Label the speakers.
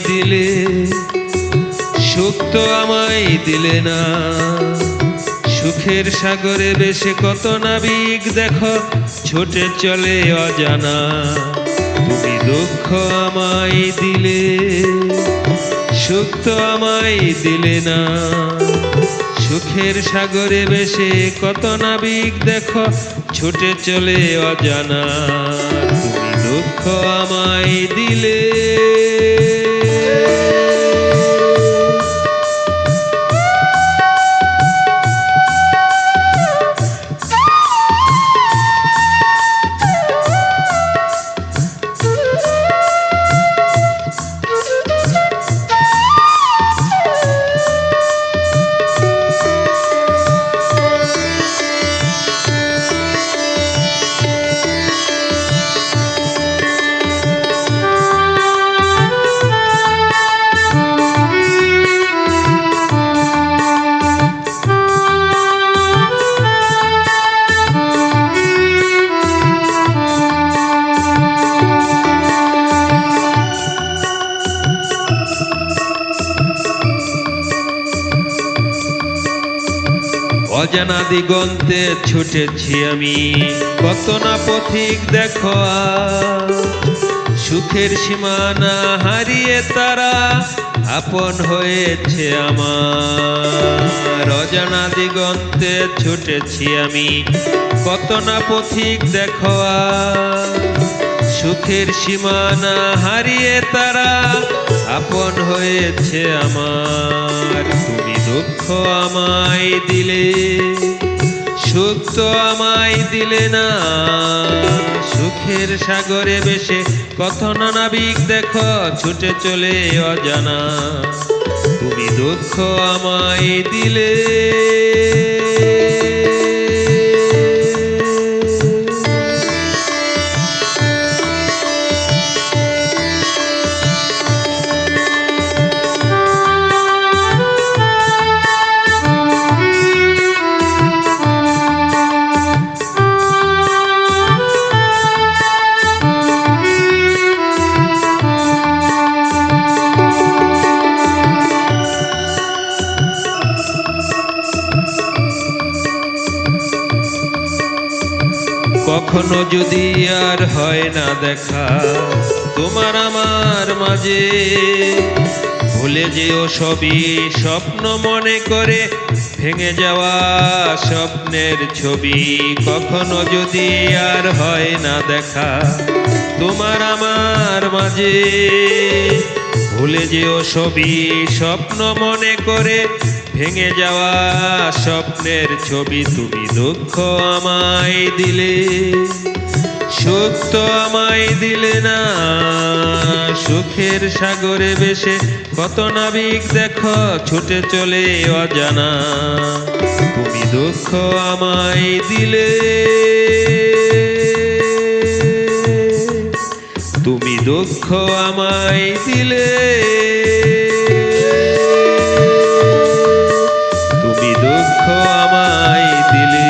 Speaker 1: দিলে, সুখ তো আমায় দিলে না। সুখের সাগরে বেশে কত নাবিক দেখো ছুটে চলে অজানা। তুমি দুঃখ আমায় দিলে, সুখ তো আমায় দিলে না। সুখের সাগরে বেশে কত নাবিক দেখো ছুটে চলে অজানা। তুমি দুঃখ আমায় দিলে। অজানা দিগন্তে ছুটেছি আমি, কত না পথিক দেখো আজ। সুখের সীমানা হারিয়ে তারা আপন হয়েছে আমার। অজানা দিগন্তে ছুটেছি আমি, কত না পথিক দেখো আজ। সুখের সীমানা হারিয়ে তারা আপন হয়েছে আমার। তুমি দুঃখ আমায় দিলে, সুখ তো আমায় দিলে না। সুখের সাগরে বেশে কত না নাবিক দেখো ছুটে চলে অজানা। তুমি দুঃখ আমায় দিলে। কখনো যদি আর হয় না দেখা তোমার আমার মাঝে, ভুলে যেও সবই স্বপ্ন মনে করে ভেঙে যাওয়া স্বপ্নের ছবি। কখনো যদি আর হয় না দেখা তোমার আমার মাঝে, ভুলে যেও সবই স্বপ্ন মনে করে ভেঙে যাওয়া স্বপ্নের ছবি। তুমি দুঃখ আমায় দিলে, সুখ তো আমায় দিলে না। সুখের সাগরে বেশে কত নাবিক দেখো ছুটে চলে অজানা। তুমি দুঃখ আমায় দিলে, তুমি দুঃখ আমায় দিলে, তুমি দুঃখ আমায় দিলে।